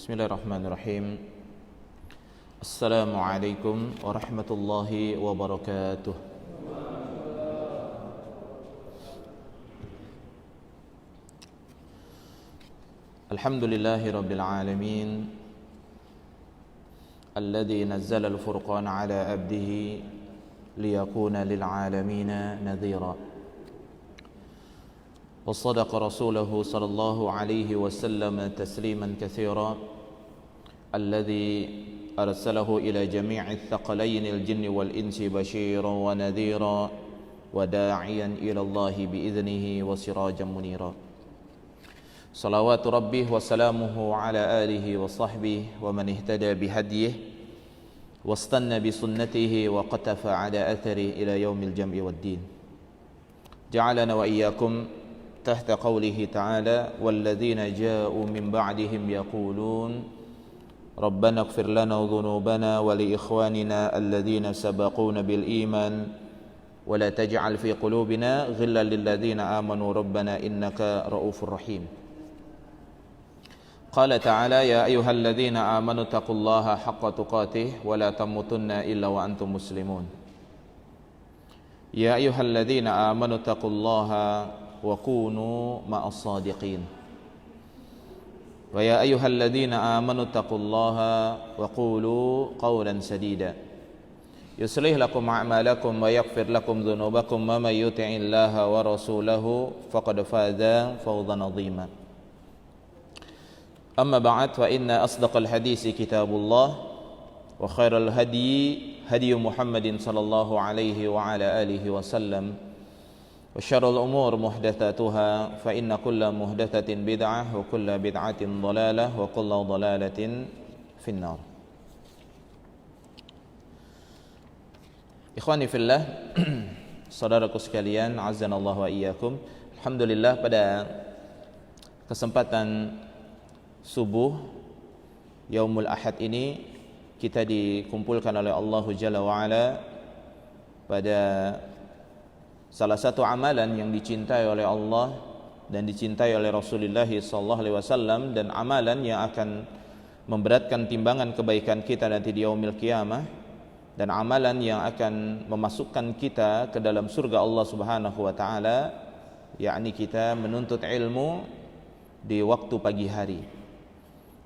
Bismillahirrahmanirrahim. Assalamualaikum warahmatullahi wabarakatuh. Alhamdulillahi rabbil alamin, alladzi nazzala al-furqana ala abdihi liyakuna lil alamina nadhira. وصدق رسوله صلى الله عليه وسلم تسليما كثيرا الذي أرسله إلى جميع الثقلين الجن والإنس بشيرا ونذيرا وداعيا إلى الله بإذنه وسراجا منيرا. صلوات ربه وسلامه على آله وصحبه ومن اهتدى بهديه واستنى بسنته وقتف على أثره إلى يوم الجمع والدين. جعلنا وإياكم تحت قوله تعالى والذين جاءوا من بعدهم يقولون ربنا اغفر لنا ذنوبنا ولإخواننا الذين سبقونا بالإيمان ولا تجعل في قلوبنا غلا للذين آمنوا ربنا إنك رؤوف رحيم. قال تعالى يا أيها الذين آمنوا اتقوا الله حق تقاته ولا تموتن إلا وأنتم مسلمون. يا أيها الذين آمنوا اتقوا الله وكونوا مع الصادقين. ويا أيها الذين آمنوا اتقوا الله وقولوا قولا سديدا يصلح لكم أعمالكم ويغفر لكم ذنوبكم ومن يطع الله ورسوله فقد فاز فوزا عظيما. أما بعد فإن أصدق الحديث كتاب الله وخير الهدي هدي محمد صلى الله عليه وعلى آله وسلم وشر الأمور محدثاتها فإن كل محدثة بدعة وكل بدعة ضلالة وكل ضلالة في النار. Ikhwani fillah, saudaraku sekalian, azanallahu wa iyyakum. Alhamdulillah, pada kesempatan subuh Yaumul Ahad ini kita dikumpulkan oleh Allah Jalla wa Ala pada salah satu amalan yang dicintai oleh Allah dan dicintai oleh Rasulullah SAW, dan amalan yang akan memberatkan timbangan kebaikan kita nanti di yaumil qiyamah, dan amalan yang akan memasukkan kita ke dalam surga Allah Subhanahu wa taala, yakni kita menuntut ilmu di waktu pagi hari.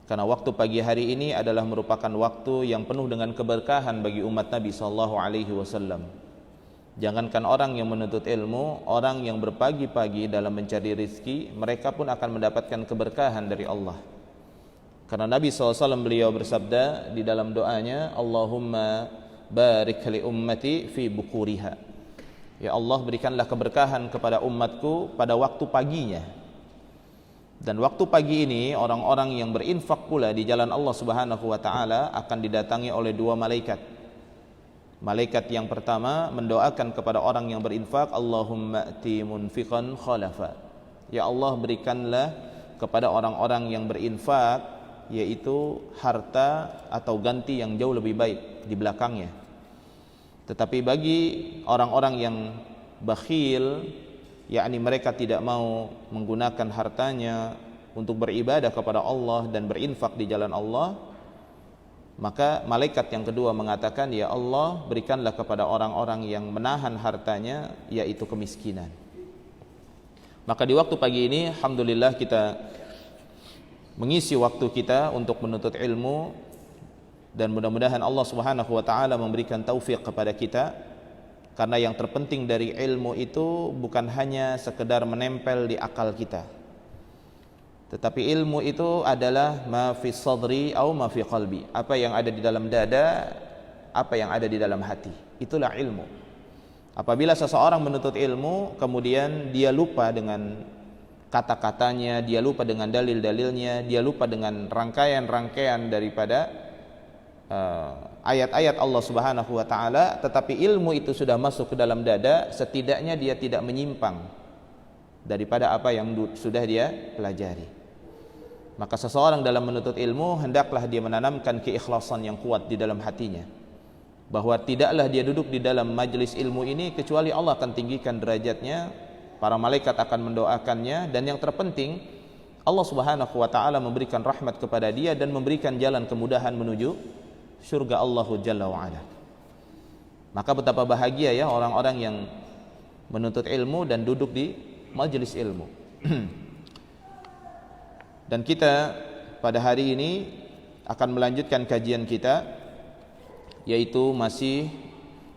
Karena waktu pagi hari ini adalah merupakan waktu yang penuh dengan keberkahan bagi umat Nabi SAW. Jangankan orang yang menuntut ilmu, orang yang berpagi-pagi dalam mencari rizki, mereka pun akan mendapatkan keberkahan dari Allah. Karena Nabi SAW beliau bersabda di dalam doanya, Allahumma barik li ummati fi bukuriha. Ya Allah, berikanlah keberkahan kepada umatku pada waktu paginya. Dan waktu pagi ini orang-orang yang berinfak pula di jalan Allah Subhanahu wa taala akan didatangi oleh dua malaikat. Malaikat yang pertama mendoakan kepada orang yang berinfak, Allahumma ati munfiqan khalafa. Ya Allah, berikanlah kepada orang-orang yang berinfak yaitu harta atau ganti yang jauh lebih baik di belakangnya. Tetapi bagi orang-orang yang bakhil, yakni mereka tidak mau menggunakan hartanya untuk beribadah kepada Allah dan berinfak di jalan Allah, maka malaikat yang kedua mengatakan, ya Allah, berikanlah kepada orang-orang yang menahan hartanya, yaitu kemiskinan. Maka di waktu pagi ini, alhamdulillah, kita mengisi waktu kita untuk menuntut ilmu, dan mudah-mudahan Allah Subhanahu wa taala memberikan taufik kepada kita. Karena yang terpenting dari ilmu itu bukan hanya sekedar menempel di akal kita, tetapi ilmu itu adalah ma fi sadri au ma fi qalbi, apa yang ada di dalam dada, apa yang ada di dalam hati, itulah ilmu. Apabila seseorang menuntut ilmu kemudian dia lupa dengan kata-katanya, dia lupa dengan dalil-dalilnya, dia lupa dengan rangkaian-rangkaian daripada ayat-ayat Allah Subhanahu wa taala, tetapi ilmu itu sudah masuk ke dalam dada, setidaknya dia tidak menyimpang daripada apa yang sudah dia pelajari. Maka seseorang dalam menuntut ilmu hendaklah dia menanamkan keikhlasan yang kuat di dalam hatinya, bahwa tidaklah dia duduk di dalam majelis ilmu ini kecuali Allah akan tinggikan derajatnya, para malaikat akan mendoakannya, dan yang terpenting Allah Subhanahu wa taala memberikan rahmat kepada dia dan memberikan jalan kemudahan menuju surga Allah Jalla wa ala. Maka betapa bahagia ya orang-orang yang menuntut ilmu dan duduk di majelis ilmu. Dan kita pada hari ini akan melanjutkan kajian kita, yaitu masih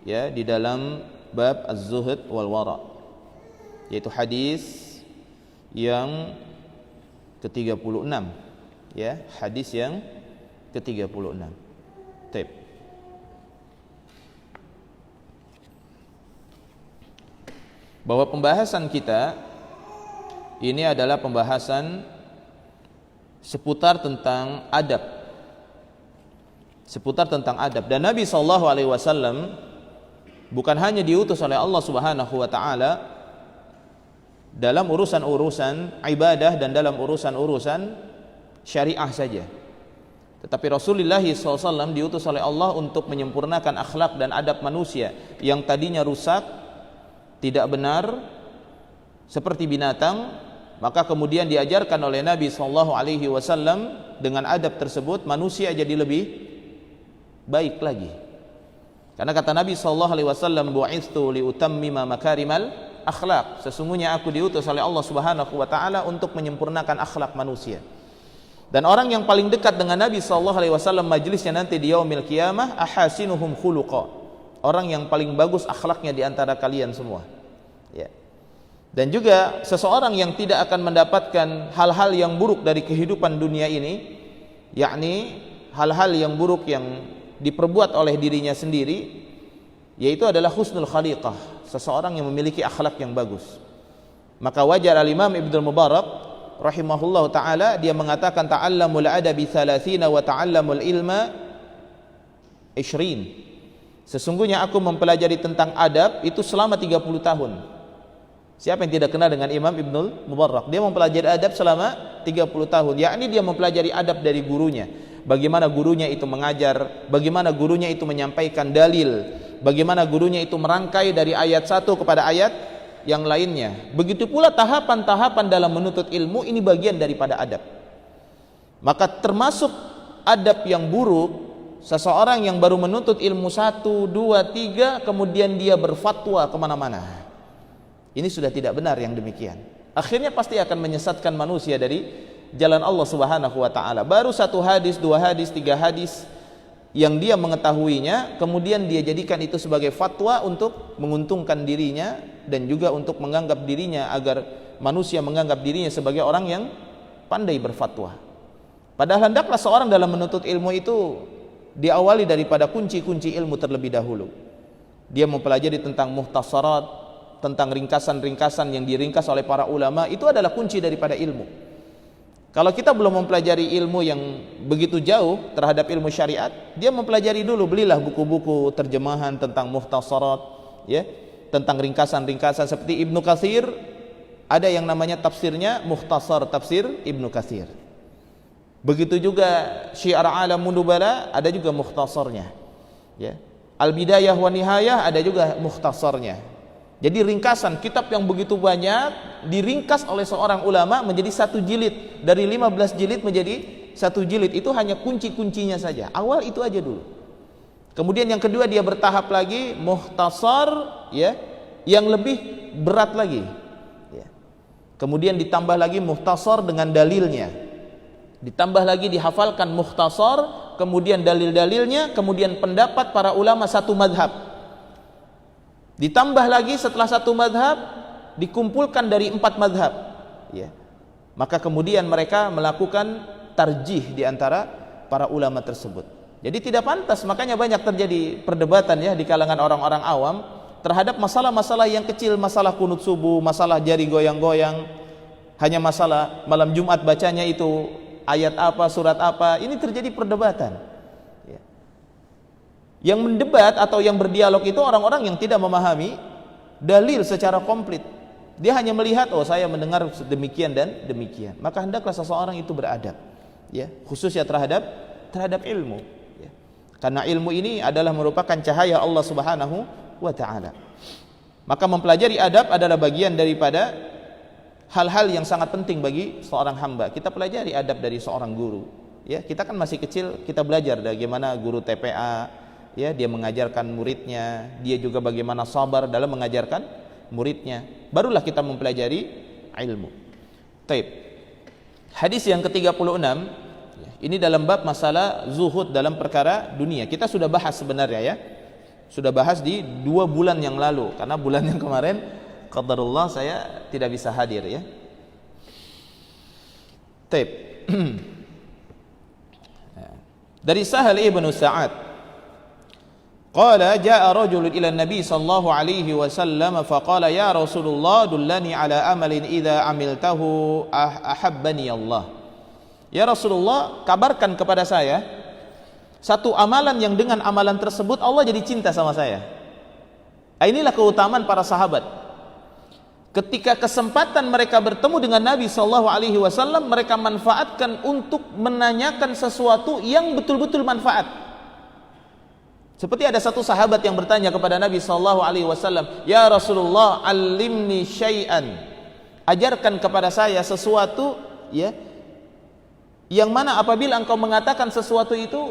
ya di dalam bab az-zuhud wal wara, yaitu hadis yang ke-36 ya, hadis yang ke-36. Baik. Bahwa pembahasan kita ini adalah pembahasan seputar tentang adab. Seputar tentang adab. Dan Nabi SAW bukan hanya diutus oleh Allah Subhanahu wa taala dalam urusan-urusan ibadah dan dalam urusan-urusan syariah saja, tetapi Rasulullah SAW diutus oleh Allah untuk menyempurnakan akhlak dan adab manusia yang tadinya rusak, tidak benar, seperti binatang. Maka kemudian diajarkan oleh Nabi SAW dengan adab tersebut manusia jadi lebih baik lagi. Karena kata Nabi SAW, bu'istu liutammima makarimal akhlak, sesungguhnya aku diutus oleh Allah Subhanahu wa taala untuk menyempurnakan akhlak manusia. Dan orang yang paling dekat dengan Nabi SAW majlisnya nanti di yaumil qiyamah, ahasinuhum khuluqa, orang yang paling bagus akhlaknya di antara kalian semua ya. Dan juga seseorang yang tidak akan mendapatkan hal-hal yang buruk dari kehidupan dunia ini, yakni hal-hal yang buruk yang diperbuat oleh dirinya sendiri, yaitu adalah husnul khaliqah, seseorang yang memiliki akhlak yang bagus. Maka wajar al-Imam Ibnu Mubarak rahimahullah taala dia mengatakan, ta'allamul adabi 30 wa ta'allamul ilma 20. Sesungguhnya aku mempelajari tentang adab itu selama 30 tahun. Siapa yang tidak kenal dengan Imam Ibnu Mubarak? Dia mempelajari adab selama 30 tahun, yakni dia mempelajari adab dari gurunya. Bagaimana gurunya itu mengajar, bagaimana gurunya itu menyampaikan dalil, bagaimana gurunya itu merangkai dari ayat satu kepada ayat yang lainnya. Begitu pula tahapan-tahapan dalam menuntut ilmu, ini bagian daripada adab. Maka termasuk adab yang buruk, seseorang yang baru menuntut ilmu 1, 2, 3 kemudian dia berfatwa kemana-mana. Ini sudah tidak benar yang demikian. Akhirnya pasti akan menyesatkan manusia dari jalan Allah Subhanahu wa taala. Baru 1 hadis, 2 hadis, 3 hadis yang dia mengetahuinya, kemudian dia jadikan itu sebagai fatwa untuk menguntungkan dirinya dan juga untuk menganggap dirinya, agar manusia menganggap dirinya sebagai orang yang pandai berfatwa. Padahal hendaklah seorang dalam menuntut ilmu itu diawali daripada kunci-kunci ilmu terlebih dahulu. Dia mempelajari tentang muhtasarat, tentang ringkasan-ringkasan yang diringkas oleh para ulama, itu adalah kunci daripada ilmu. Kalau kita belum mempelajari ilmu yang begitu jauh terhadap ilmu syariat, dia mempelajari dulu, belilah buku-buku terjemahan tentang muhtasarat ya, tentang ringkasan-ringkasan seperti Ibnu Katsir, ada yang namanya tafsirnya Mukhtasar Tafsir Ibnu Katsir. Begitu juga Syiar A'lamun Nubala, ada juga mukhtasarnya ya. Al-Bidayah wa Nihayah, ada juga mukhtasarnya. Jadi ringkasan kitab yang begitu banyak diringkas oleh seorang ulama menjadi 1 jilid, dari 15 jilid menjadi 1 jilid. Itu hanya kunci-kuncinya saja. Awal itu aja dulu. Kemudian yang kedua dia bertahap lagi, mukhtasar ya, yang lebih berat lagi ya. Kemudian ditambah lagi mukhtasar dengan dalilnya. Ditambah lagi dihafalkan mukhtasar, kemudian dalil-dalilnya, kemudian pendapat para ulama satu madhab. Ditambah lagi setelah satu madhab dikumpulkan dari 4 madhab ya. Maka kemudian mereka melakukan tarjih di antara para ulama tersebut. Jadi tidak pantas, makanya banyak terjadi perdebatan ya di kalangan orang-orang awam terhadap masalah-masalah yang kecil, masalah kunut subuh, masalah jari goyang-goyang, hanya masalah malam Jumat bacanya itu ayat apa, surat apa. Ini terjadi perdebatan. Yang mendebat atau yang berdialog itu orang-orang yang tidak memahami dalil secara komplit. Dia hanya melihat, oh saya mendengar demikian dan demikian. Maka hendaklah seseorang itu beradab ya, khususnya terhadap ilmu ya. Karena ilmu ini adalah merupakan cahaya Allah Subhanahu wa taala. Maka mempelajari adab adalah bagian daripada hal-hal yang sangat penting bagi seorang hamba. Kita pelajari adab dari seorang guru. Ya, kita kan masih kecil, kita belajar bagaimana guru TPA, ya, dia mengajarkan muridnya, dia juga bagaimana sabar dalam mengajarkan muridnya. Barulah kita mempelajari ilmu. Taib. Hadis yang ke-36, ini dalam bab masalah zuhud dalam perkara dunia. Kita sudah bahas sebenarnya, ya. Sudah bahas di 2 bulan yang lalu, karena bulan yang kemarin qadarullah saya tidak bisa hadir, ya. Taib. Dari Sahal ibn Sa'ad, qala jaa rajulun ila an-nabi sallallahu alaihi wasallam faqala ya Rasulullah dullani ala amalin idza amiltahu ahabbani Allah. Ya Rasulullah, kabarkan kepada saya satu amalan yang dengan amalan tersebut Allah jadi cinta sama saya. Inilah keutamaan para sahabat. Ketika kesempatan mereka bertemu dengan Nabi SAW, mereka manfaatkan untuk menanyakan sesuatu yang betul-betul manfaat. Seperti ada satu sahabat yang bertanya kepada Nabi SAW, ya Rasulullah, alimni syai'an, ajarkan kepada saya sesuatu, ya, yang mana apabila engkau mengatakan sesuatu itu,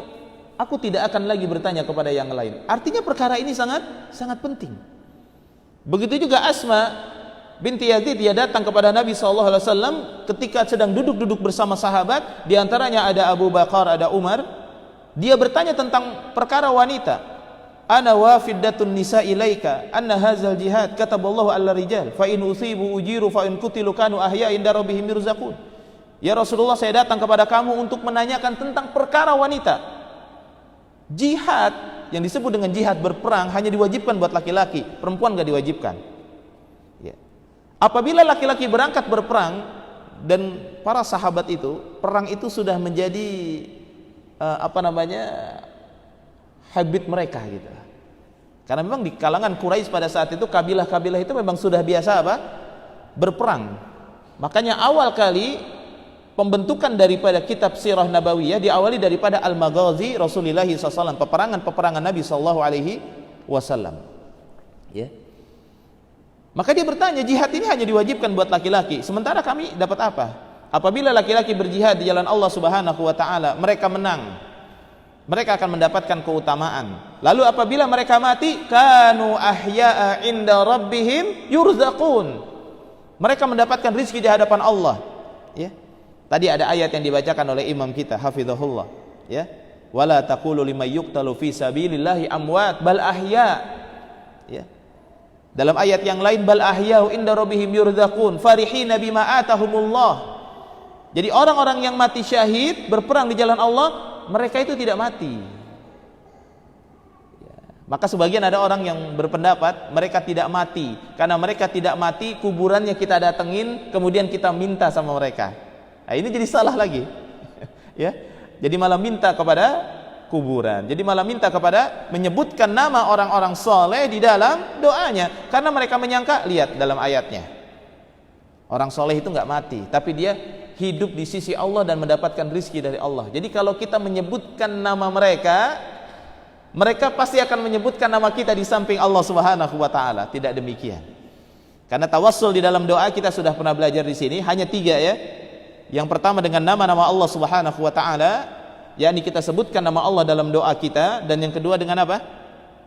aku tidak akan lagi bertanya kepada yang lain. Artinya perkara ini sangat penting. Begitu juga Asma binti Yazid, dia datang kepada Nabi SAW ketika sedang duduk-duduk bersama sahabat, di antaranya ada Abu Bakar, ada Umar. Dia bertanya tentang perkara wanita. Ana wafiddatun nisa ilaika anna hadzal jihad kataballahu alla rijal fa in usibu ujiru fa in qutilu kanu ahya inda rabbihim yurzaqun. Ya Rasulullah, saya datang kepada kamu untuk menanyakan tentang perkara wanita. Jihad yang disebut dengan jihad berperang hanya diwajibkan buat laki-laki, perempuan enggak diwajibkan. Ya. Apabila laki-laki berangkat berperang, dan para sahabat itu, perang itu sudah menjadi habit mereka gitu. Karena memang di kalangan Quraisy pada saat itu, kabilah-kabilah itu memang sudah biasa berperang. Makanya awal kali pembentukan daripada kitab Sirah Nabawiyah diawali daripada Al-Maghazi Rasulullah SAW, peperangan Nabi SAW. Ya. Maka dia bertanya, jihad ini hanya diwajibkan buat laki-laki, sementara kami dapat apa? Apabila laki-laki berjihad di jalan Allah Subhanahu wa taala, mereka menang, mereka akan mendapatkan keutamaan. Lalu apabila mereka mati, kanu ahya'a inda rabbihim yurzaqun, mereka mendapatkan rizki di hadapan Allah. Ya. Tadi ada ayat yang dibacakan oleh imam kita hafizahullah, ya. Wala taqulu liman yuqtalu fi sabilillahi amwat bal ahya. Ya. Dalam ayat yang lain, bal ahya'u inda rabbihim yurzaqun farihina bima atahumullah. Jadi orang-orang yang mati syahid berperang di jalan Allah, mereka itu tidak mati. Ya. Maka sebagian ada orang yang berpendapat mereka tidak mati, karena mereka tidak mati, kuburannya kita datengin, kemudian kita minta sama mereka. Nah, ini jadi salah lagi. Ya. Jadi malah minta kepada kuburan. Jadi malah minta kepada menyebutkan nama orang-orang soleh di dalam doanya, karena mereka menyangka, lihat dalam ayatnya, orang soleh itu nggak mati, tapi dia hidup di sisi Allah dan mendapatkan rizki dari Allah. Jadi kalau kita menyebutkan nama mereka, mereka pasti akan menyebutkan nama kita di samping Allah Subhanahu wa taala. Tidak demikian. Karena tawassul di dalam doa kita sudah pernah belajar di sini, hanya 3, ya. Yang pertama dengan nama-nama Allah Subhanahu wa taala, yakni kita sebutkan nama Allah dalam doa kita, dan yang kedua dengan apa?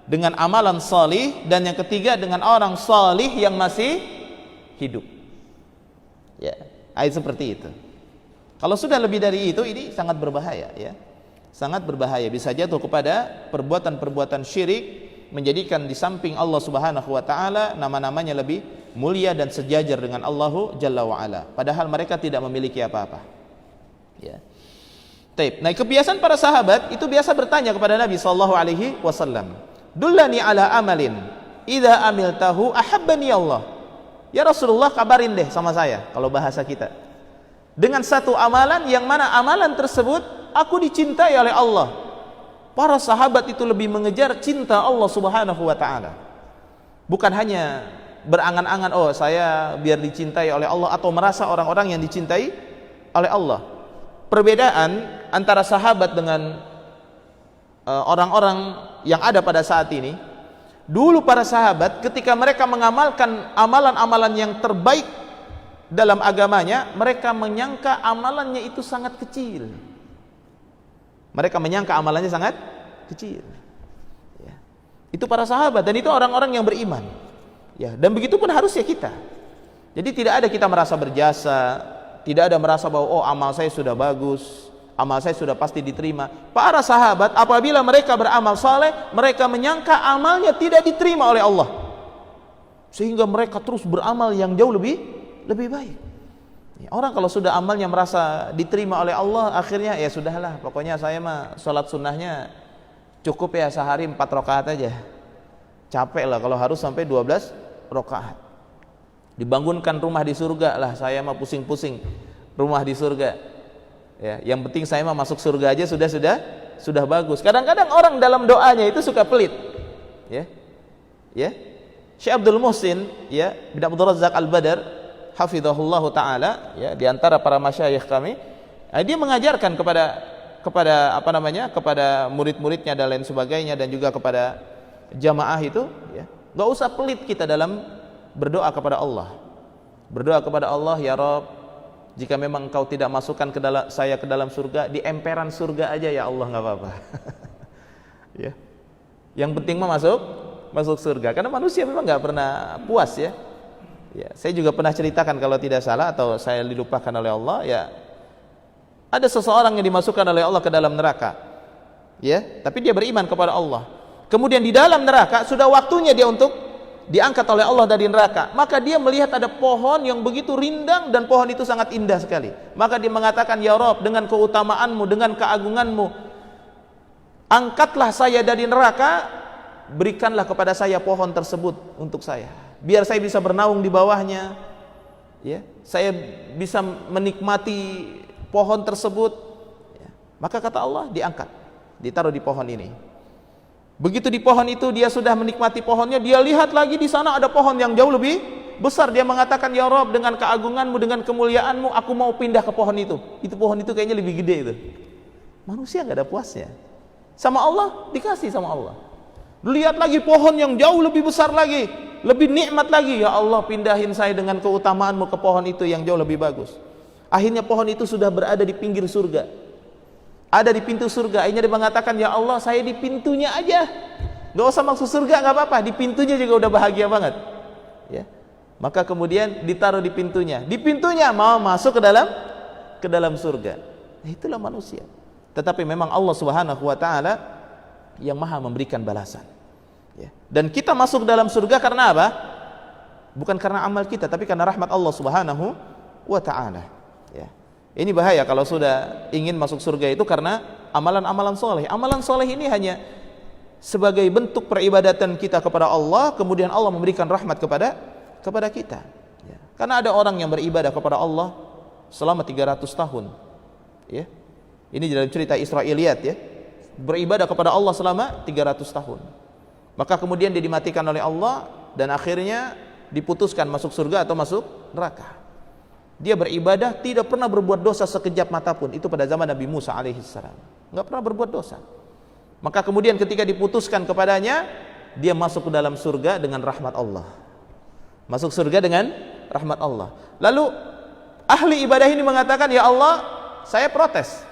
Dengan amalan salih, dan yang ketiga dengan orang salih yang masih hidup. Ya, ayat seperti itu. Kalau sudah lebih dari itu, ini sangat berbahaya, ya. Sangat berbahaya, bisa jatuh kepada perbuatan-perbuatan syirik, menjadikan di samping Allah Subhanahu wa taala nama-namanya lebih mulia dan sejajar dengan Allah Jalla wa ala, padahal mereka tidak memiliki apa-apa. Ya. Taib. Nah, kebiasaan para sahabat itu biasa bertanya kepada Nabi sallallahu alaihi wasallam, "Dullani ala amalin idza amiltahu ahabbani Allah." Ya Rasulullah, kabarin deh sama saya, kalau bahasa kita, dengan satu amalan yang mana amalan tersebut aku dicintai oleh Allah. Para sahabat itu lebih mengejar cinta Allah Subhanahu wa taala. Bukan hanya berangan-angan, oh saya biar dicintai oleh Allah, atau merasa orang-orang yang dicintai oleh Allah. Perbedaan antara sahabat dengan orang-orang yang ada pada saat ini, dulu para sahabat ketika mereka mengamalkan amalan-amalan yang terbaik, dalam agamanya, mereka menyangka amalannya itu sangat kecil. Mereka menyangka amalannya sangat kecil. Ya. Itu para sahabat dan itu orang-orang yang beriman. Ya, dan begitu pun harusnya kita. Jadi tidak ada kita merasa berjasa, tidak ada merasa bahwa oh amal saya sudah bagus, amal saya sudah pasti diterima. Para sahabat apabila mereka beramal saleh, mereka menyangka amalnya tidak diterima oleh Allah. Sehingga mereka terus beramal yang jauh lebih baik. Orang kalau sudah amalnya merasa diterima oleh Allah, akhirnya ya sudahlah, pokoknya saya mah sholat sunnahnya cukup ya sehari 4 rakaat aja. Capek lah kalau harus sampai 12 rakaat. Dibangunkan rumah di surga lah, saya mah pusing-pusing rumah di surga. Ya, yang penting saya mah masuk surga aja sudah bagus. Kadang-kadang orang dalam doanya itu suka pelit. Ya. Syekh Abdul Muhsin, ya, bin Abdul Razzaq Al-Badr, hafizahullahu taala, ya, di antara para masyayikh kami, dia mengajarkan kepada murid-muridnya dan lain sebagainya, dan juga kepada jamaah itu, ya, enggak usah pelit kita dalam berdoa kepada Allah. Berdoa kepada Allah, ya Rabb, jika memang Engkau tidak masukkan saya ke dalam surga, di emperan surga aja ya Allah, enggak apa-apa. Ya. Yang penting mah masuk surga. Karena manusia memang enggak pernah puas, ya. Ya, saya juga pernah ceritakan kalau tidak salah atau saya dilupakan oleh Allah, ya, ada seseorang yang dimasukkan oleh Allah ke dalam neraka, ya, tapi dia beriman kepada Allah. Kemudian di dalam neraka sudah waktunya dia untuk diangkat oleh Allah dari neraka. Maka dia melihat ada pohon yang begitu rindang dan pohon itu sangat indah sekali. Maka dia mengatakan, ya Rabb, dengan keutamaanmu, dengan keagunganmu, angkatlah saya dari neraka, berikanlah kepada saya pohon tersebut untuk saya. Biar saya bisa bernaung di bawahnya, ya, saya bisa menikmati pohon tersebut, ya. Maka kata Allah, diangkat, ditaruh di pohon ini. Begitu di pohon itu dia sudah menikmati pohonnya, dia lihat lagi di sana ada pohon yang jauh lebih besar. Dia mengatakan, ya Rabb, dengan keagunganmu, dengan kemuliaanmu, aku mau pindah ke pohon itu. Itu pohon itu kayaknya lebih gede itu. Manusia nggak ada puasnya. Sama Allah dikasih sama Allah. Lihat lagi pohon yang jauh lebih besar lagi, lebih nikmat lagi. Ya Allah, pindahin saya dengan keutamaanmu ke pohon itu yang jauh lebih bagus. Akhirnya pohon itu sudah berada di pinggir surga, ada di pintu surga. Akhirnya dia mengatakan, ya Allah, saya di pintunya aja, gak usah masuk surga, gak apa-apa, di pintunya juga udah bahagia banget, ya. Maka kemudian ditaruh di pintunya mau masuk ke dalam surga. Nah, itulah manusia. Tetapi memang Allah Subhanahu wa taala yang maha memberikan balasan, ya. Dan kita masuk dalam surga karena apa? Bukan karena amal kita, tapi karena rahmat Allah Subhanahu wa ta'ala, ya. Ini bahaya kalau sudah ingin masuk surga itu karena amalan-amalan soleh. Amalan soleh ini hanya sebagai bentuk peribadatan kita kepada Allah, kemudian Allah memberikan rahmat kepada kita, ya. Karena ada orang yang beribadah kepada Allah selama 300 tahun, ya. Ini dalam cerita Israiliyat, ya, beribadah kepada Allah selama 300 tahun. Maka kemudian dia dimatikan oleh Allah dan akhirnya diputuskan masuk surga atau masuk neraka. Dia beribadah, tidak pernah berbuat dosa sekejap mata pun. Itu pada zaman Nabi Musa alaihissalam, enggak pernah berbuat dosa. Maka kemudian ketika diputuskan kepadanya, dia masuk ke dalam surga dengan rahmat Allah. Masuk surga dengan rahmat Allah. Lalu ahli ibadah ini mengatakan, ya Allah, saya protes.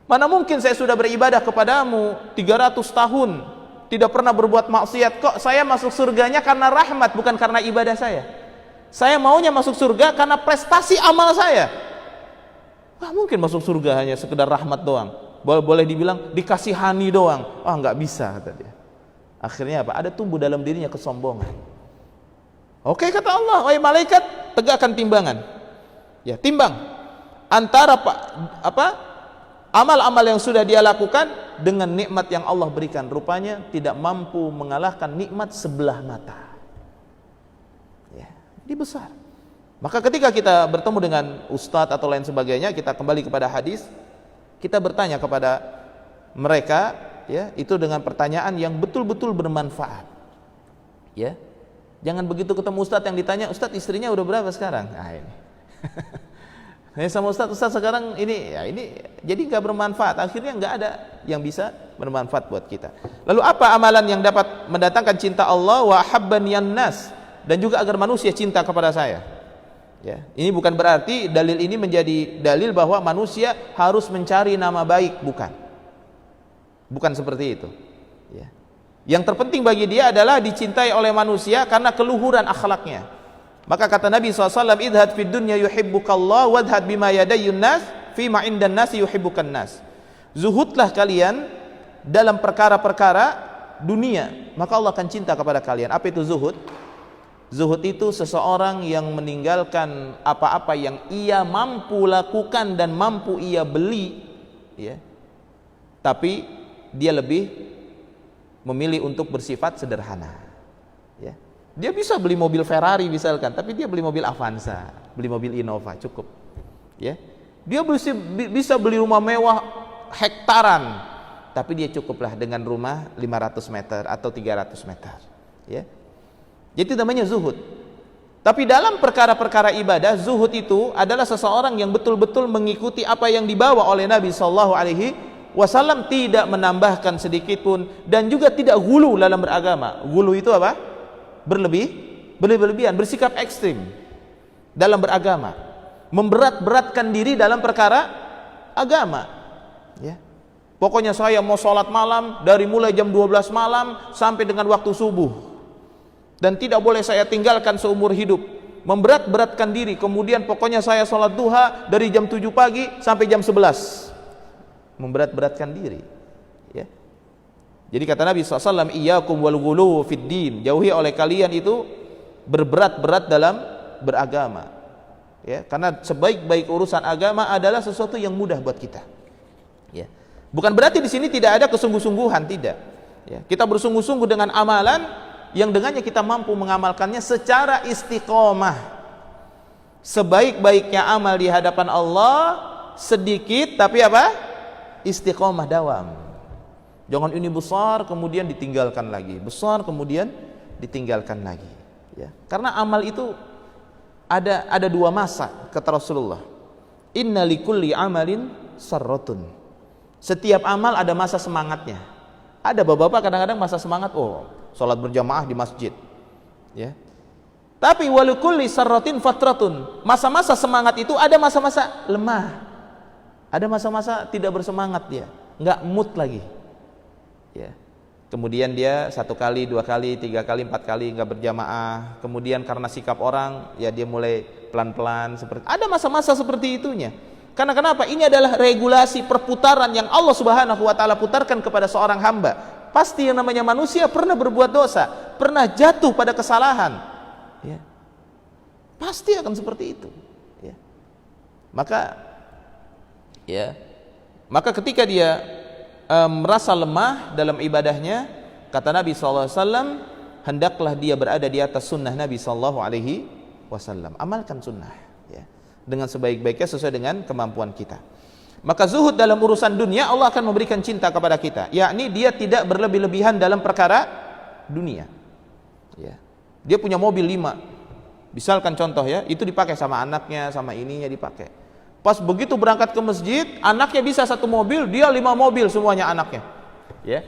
Mana mungkin saya sudah beribadah kepadamu 300 tahun, tidak pernah berbuat maksiat, kok saya masuk surganya karena rahmat, bukan karena ibadah saya. Saya maunya masuk surga karena prestasi amal saya. Wah, mungkin masuk surga hanya sekedar rahmat doang, boleh dibilang dikasihani doang. Ah, nggak bisa, kata dia. Akhirnya apa? Ada tumbuh dalam dirinya kesombongan. Oke, kata Allah, wahai malaikat, tegakkan timbangan. Ya, timbang antara amal-amal yang sudah dia lakukan dengan nikmat yang Allah berikan. Rupanya tidak mampu mengalahkan nikmat sebelah mata, ya, ini besar. Maka ketika kita bertemu dengan ustadz atau lain sebagainya, kita kembali kepada hadis, kita bertanya kepada mereka, ya, itu dengan pertanyaan yang betul-betul bermanfaat, ya. Jangan begitu ketemu ustadz yang ditanya, ustadz istrinya udah berapa sekarang? Nah, ini sama Ustaz sekarang ini, ya, ini jadi nggak bermanfaat. Akhirnya nggak ada yang bisa bermanfaat buat kita. Lalu apa amalan yang dapat mendatangkan cinta Allah? Wa habbaniyan nas, dan juga agar manusia cinta kepada saya. Ya, ini bukan berarti dalil ini menjadi dalil bahwa manusia harus mencari nama baik, bukan. Bukan seperti itu. Ya. Yang terpenting bagi dia adalah dicintai oleh manusia karena keluhuran akhlaknya. Maka kata Nabi SAW, idhad fid dunya yuhibbukallah wadhad bima yadayyun nas fima indan nasi yuhibbukan nas. Zuhudlah kalian dalam perkara-perkara dunia, maka Allah akan cinta kepada kalian. Apa itu zuhud? Zuhud itu seseorang yang meninggalkan apa-apa yang ia mampu lakukan dan mampu ia beli, ya. Tapi dia lebih memilih untuk bersifat sederhana, ya. Dia bisa beli mobil Ferrari misalkan, tapi dia beli mobil Avanza, beli mobil Innova, cukup, ya. Dia bisa beli rumah mewah hektaran, tapi dia cukuplah dengan rumah 500 meter atau 300 meter, ya. Jadi namanya zuhud. Tapi dalam perkara-perkara ibadah, zuhud itu adalah seseorang yang betul-betul mengikuti apa yang dibawa oleh Nabi SAW, tidak menambahkan sedikit pun, dan juga tidak ghulu dalam beragama. Ghulu itu apa? Berlebihan, bersikap ekstrim dalam beragama, memberat-beratkan diri dalam perkara agama, ya. Pokoknya saya mau sholat malam dari mulai jam 12 malam sampai dengan waktu subuh, dan tidak boleh saya tinggalkan seumur hidup. Memberat-beratkan diri. Kemudian pokoknya saya sholat duha dari jam 7 pagi sampai jam 11. Memberat-beratkan diri, ya. Jadi kata Nabi SAW, iyyakum wal ghulu fid din, jauhi oleh kalian itu berberat-berat dalam beragama, ya. Karena sebaik-baik urusan agama adalah sesuatu yang mudah buat kita, ya. Bukan berarti di sini tidak ada kesungguh-sungguhan, tidak, ya. Kita bersungguh-sungguh dengan amalan yang dengannya kita mampu mengamalkannya secara istiqomah. Sebaik-baiknya amal di hadapan Allah sedikit, tapi apa? Istiqomah, dawam. Jangan ini besar kemudian ditinggalkan lagi, besar kemudian ditinggalkan lagi, ya. Karena amal itu ada dua masa, kata Rasulullah. Inna likulli amalin sarratun. Setiap amal ada masa semangatnya. Ada bapak-bapak kadang-kadang masa semangat, sholat berjamaah di masjid, ya. Tapi walikulli sarratin fatratun. Masa-masa semangat itu ada masa-masa lemah, ada masa-masa tidak bersemangat, dia nggak mood lagi, ya. Kemudian dia 1 kali, 2 kali, 3 kali, 4 kali nggak berjamaah. Kemudian karena sikap orang, ya dia mulai pelan-pelan. Seperti ada masa-masa seperti itunya. Karena kenapa? Ini adalah regulasi perputaran yang Allah Subhanahu wa taala putarkan kepada seorang hamba. Pasti yang namanya manusia pernah berbuat dosa, pernah jatuh pada kesalahan, ya. Pasti akan seperti itu, ya. Maka ketika dia merasa lemah dalam ibadahnya, kata Nabi SAW, hendaklah dia berada di atas sunnah Nabi SAW. Amalkan sunnah, ya, dengan sebaik-baiknya sesuai dengan kemampuan kita. Maka zuhud dalam urusan dunia, Allah akan memberikan cinta kepada kita, yakni dia tidak berlebih-lebihan dalam perkara dunia, ya. Dia punya mobil 5, misalkan contoh, ya, itu dipakai sama anaknya, sama ininya dipakai. Pas begitu berangkat ke masjid, anaknya bisa 1 mobil, dia 5 mobil semuanya anaknya, ya.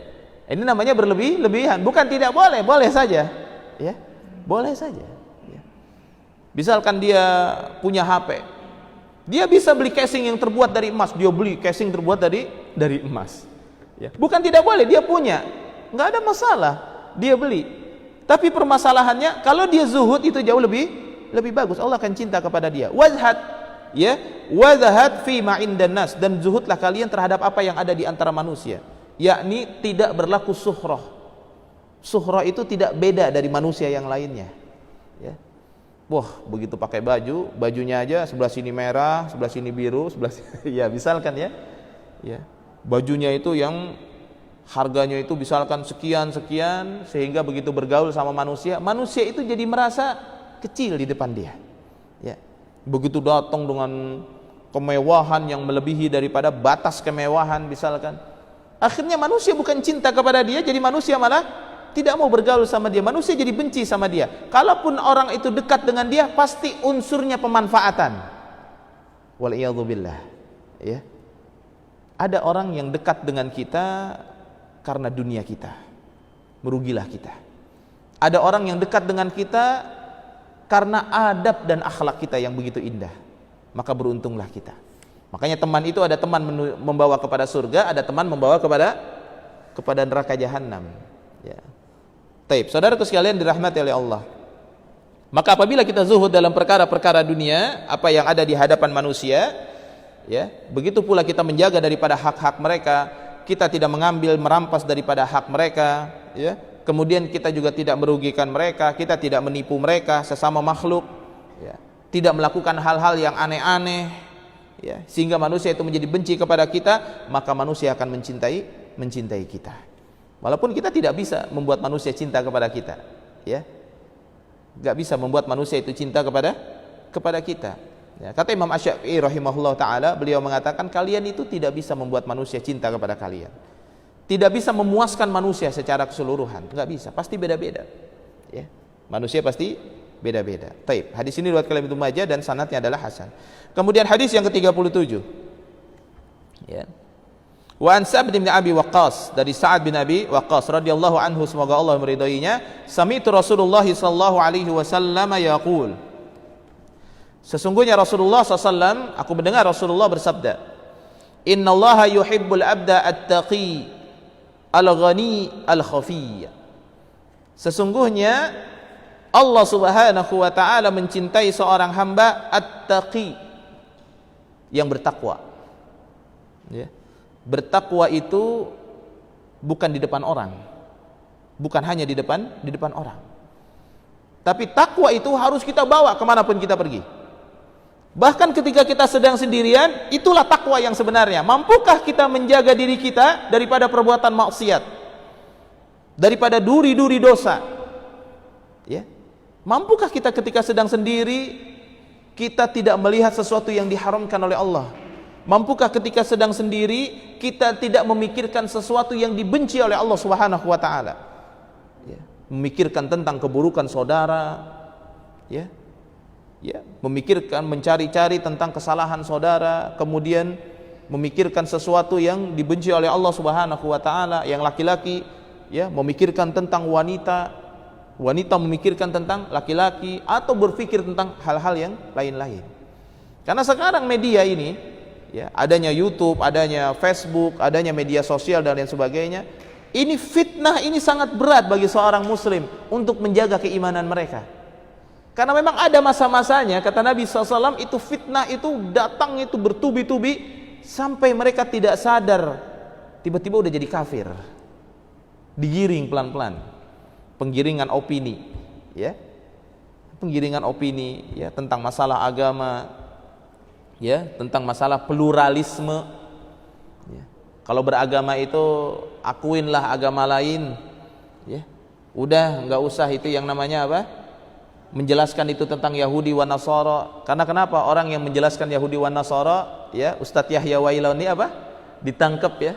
Ini namanya berlebih-lebihan. Bukan tidak boleh, boleh saja, ya, boleh saja, ya. Misalkan dia punya HP, dia bisa beli casing yang terbuat dari emas, dia beli casing terbuat dari emas, ya. Bukan tidak boleh, dia punya, nggak ada masalah, dia beli. Tapi permasalahannya, kalau dia zuhud itu jauh lebih bagus. Allah akan cinta kepada dia. Wazhad, ya, wazhad fi ma indan nas, dan zuhudlah kalian terhadap apa yang ada di antara manusia, yakni tidak berlaku suhroh. Suhroh itu tidak beda dari manusia yang lainnya, ya. Wah, begitu pakai bajunya aja sebelah sini merah, sebelah sini biru, sebelah sini, ya, misalkan, ya. Ya. Bajunya itu yang harganya itu misalkan sekian, sehingga begitu bergaul sama manusia itu jadi merasa kecil di depan dia, ya. Begitu datang dengan kemewahan yang melebihi daripada batas kemewahan misalkan, akhirnya manusia bukan cinta kepada dia, jadi manusia malah tidak mau bergaul sama dia, manusia jadi benci sama dia. Kalaupun orang itu dekat dengan dia, pasti unsurnya pemanfaatan. Wal'iyadzubillah, ya. Ada orang yang dekat dengan kita karena dunia kita, merugilah kita. Ada orang yang dekat dengan kita karena adab dan akhlak kita yang begitu indah, maka beruntunglah kita. Makanya teman itu ada teman membawa kepada surga, ada teman membawa kepada neraka jahanam. Ya. Taib, saudaraku sekalian dirahmati oleh Allah. Maka apabila kita zuhud dalam perkara-perkara dunia, apa yang ada di hadapan manusia, ya, begitu pula kita menjaga daripada hak-hak mereka, kita tidak mengambil merampas daripada hak mereka, ya. Kemudian kita juga tidak merugikan mereka, kita tidak menipu mereka sesama makhluk, ya. Tidak melakukan hal-hal yang aneh-aneh, ya, sehingga manusia itu menjadi benci kepada kita, maka manusia akan mencintai kita. Walaupun kita tidak bisa membuat manusia cinta kepada kita, ya. Gak bisa membuat manusia itu cinta kepada kita. Ya, kata Imam Asy-Syafi'i rahimahullah taala, beliau mengatakan kalian itu tidak bisa membuat manusia cinta kepada kalian. Tidak bisa memuaskan manusia secara keseluruhan, nggak bisa, pasti beda-beda. Ya. Manusia pasti beda-beda. Taib. Hadis ini riwayat Ibnu Majah dan sanadnya adalah hasan. Kemudian hadis yang ke-37. Ya. Wa an Sa'd bin Abi Waqqas, dari Sa'ad bin Abi Waqqas radhiyallahu anhu, semoga Allah meridainya, sami'tu Rasulullah sallallahu alaihi wasallam yaqul, sesungguhnya Rasulullah SAW, aku mendengar Rasulullah bersabda, innallaha yuhibbul abda at-taqi al-ghani al-khafi. Sesungguhnya Allah Subhanahu wa taala mencintai seorang hamba at-taqi, yang bertakwa. Ya. Bertakwa itu bukan di depan orang, bukan hanya di depan orang, tapi takwa itu harus kita bawa kemanapun kita pergi. Bahkan ketika kita sedang sendirian, itulah takwa yang sebenarnya. Mampukah kita menjaga diri kita daripada perbuatan maksiat, daripada duri-duri dosa, ya? Mampukah kita ketika sedang sendiri kita tidak melihat sesuatu yang diharamkan oleh Allah? Mampukah ketika sedang sendiri kita tidak memikirkan sesuatu yang dibenci oleh Allah Subhanahu wa taala? Ya, memikirkan tentang keburukan saudara, ya. Ya, memikirkan, mencari-cari tentang kesalahan saudara, kemudian memikirkan sesuatu yang dibenci oleh Allah Subhanahu wa taala. Yang laki-laki, ya, memikirkan tentang wanita, wanita memikirkan tentang laki-laki, atau berpikir tentang hal-hal yang lain-lain. Karena sekarang media ini, ya, adanya YouTube, adanya Facebook, adanya media sosial dan lain sebagainya, ini fitnah, ini sangat berat bagi seorang muslim untuk menjaga keimanan mereka. Karena memang ada masa-masanya, kata Nabi SAW, itu fitnah itu datang itu bertubi-tubi sampai mereka tidak sadar, tiba-tiba udah jadi kafir, digiring pelan-pelan, penggiringan opini, ya, penggiringan opini, ya, tentang masalah agama, ya, tentang masalah pluralisme, ya. Kalau beragama itu akuinlah agama lain, ya, udah nggak usah itu yang namanya apa, menjelaskan itu tentang Yahudi wa Nasara. Karena kenapa orang yang menjelaskan Yahudi wa Nasara, ya, Ustadz Yahya Wailani apa, ditangkap, ya.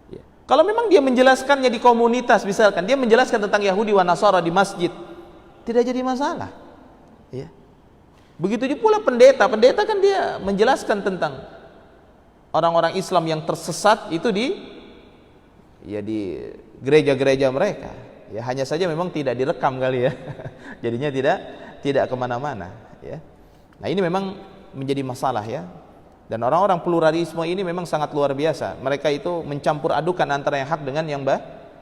Ya, kalau memang dia menjelaskannya di komunitas, misalkan dia menjelaskan tentang Yahudi wa Nasara di masjid, tidak jadi masalah, ya. Begitu pula pendeta kan dia menjelaskan tentang orang-orang Islam yang tersesat itu di gereja-gereja mereka. Ya, hanya saja memang tidak direkam kali, ya. Jadinya tidak kemana-mana, ya. Nah, ini memang menjadi masalah, ya. Dan orang-orang pluralisme ini memang sangat luar biasa. Mereka itu mencampur adukan antara yang hak dengan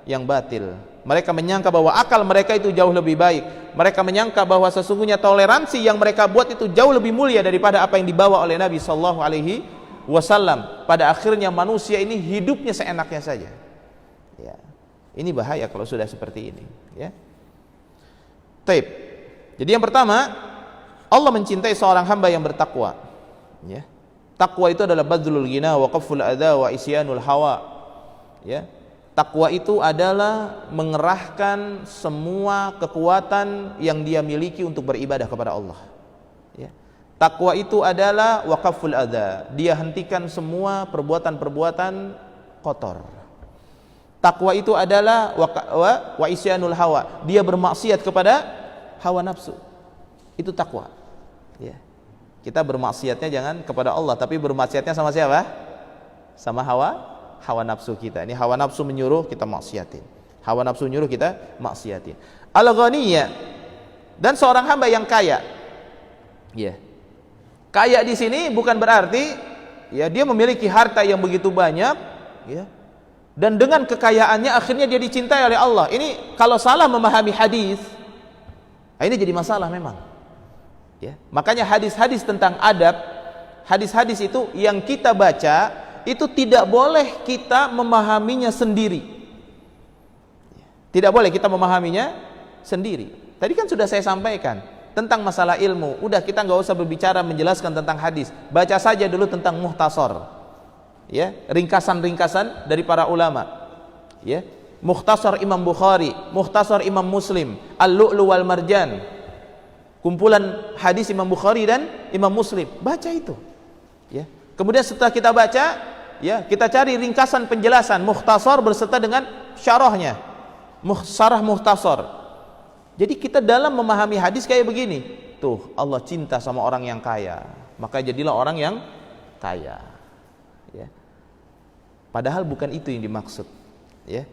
yang batil. Mereka menyangka bahwa akal mereka itu jauh lebih baik. Mereka menyangka bahwa sesungguhnya toleransi yang mereka buat itu jauh lebih mulia daripada apa yang dibawa oleh Nabi sallallahu alaihi wasallam. Pada akhirnya manusia ini hidupnya seenaknya saja. Ya. Ini bahaya kalau sudah seperti ini, ya. Taib. Jadi yang pertama, Allah mencintai seorang hamba yang bertakwa, ya. Takwa itu adalah badzulul ghina wa qaful adza wa isyanul hawa, ya. Takwa itu adalah mengerahkan semua kekuatan yang dia miliki untuk beribadah kepada Allah, ya. Takwa itu adalah waqaful adza, dia hentikan semua perbuatan-perbuatan kotor. Takwa itu adalah wa isyanul hawa, dia bermaksiat kepada hawa nafsu. Itu takwa, ya. Kita bermaksiatnya jangan kepada Allah, tapi bermaksiatnya sama siapa? Sama hawa nafsu kita. Ini hawa nafsu menyuruh kita maksiatin, hawa nafsu menyuruh kita maksiatin. Al-ghaniyya, Dan seorang hamba yang kaya, ya. Kaya di sini bukan berarti ya dia memiliki harta yang begitu banyak, ya. Dan dengan kekayaannya akhirnya dia dicintai oleh Allah. Ini kalau salah memahami hadis, nah ini jadi masalah memang. Ya. Makanya hadis-hadis tentang adab, hadis-hadis itu yang kita baca itu tidak boleh kita memahaminya sendiri. Tidak boleh kita memahaminya sendiri. Tadi kan sudah saya sampaikan tentang masalah ilmu. Udah, kita nggak usah berbicara menjelaskan tentang hadis. Baca saja dulu tentang muhtasar. Ya, ringkasan-ringkasan dari para ulama. Ya, Mukhtasar Imam Bukhari, Mukhtasar Imam Muslim, Al-Lu'lu' wal Marjan. Kumpulan hadis Imam Bukhari dan Imam Muslim. Baca itu. Ya. Kemudian setelah kita baca, ya, kita cari ringkasan penjelasan mukhtasar berserta dengan syarahnya. Syarah mukhtasar. Jadi kita dalam memahami hadis kayak begini, tuh Allah cinta sama orang yang kaya, maka jadilah orang yang kaya. Ya. Padahal bukan itu yang dimaksud. Ya.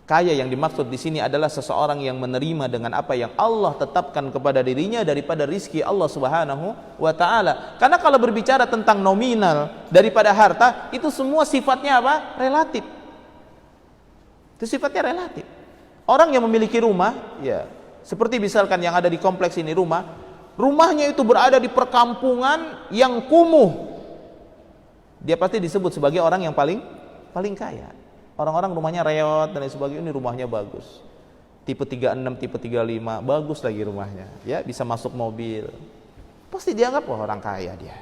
Kaya yang dimaksud di sini adalah seseorang yang menerima dengan apa yang Allah tetapkan kepada dirinya daripada rizki Allah Subhanahu wa Ta'ala. Karena kalau berbicara tentang nominal daripada harta, itu semua sifatnya apa? Relatif. Itu sifatnya relatif. Orang yang memiliki rumah, ya, seperti misalkan yang ada di kompleks ini rumahnya itu berada di perkampungan yang kumuh, dia pasti disebut sebagai orang yang paling kaya. Orang-orang rumahnya reot dan lain sebagainya, ini rumahnya bagus, tipe 36, tipe 35, bagus lagi rumahnya, ya, bisa masuk mobil, pasti dianggap wah orang kaya dia.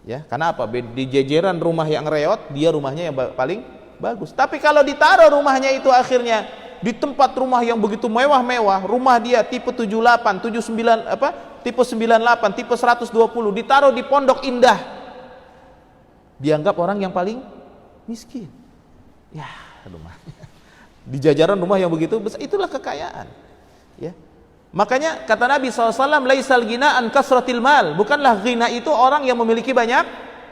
Ya, karena apa? Di jajaran rumah yang reot, dia rumahnya yang paling bagus. Tapi kalau ditaruh rumahnya itu akhirnya di tempat rumah yang begitu mewah-mewah, rumah dia tipe 78, 79 tipe 98, tipe 120, ditaruh di Pondok Indah, dianggap orang yang paling miskin. Ya, rumahnya di jajaran rumah yang begitu besar, itulah kekayaan. Ya. Makanya kata Nabi SAW, laisal ghina an kasratil mal, bukanlah ghina itu orang yang memiliki banyak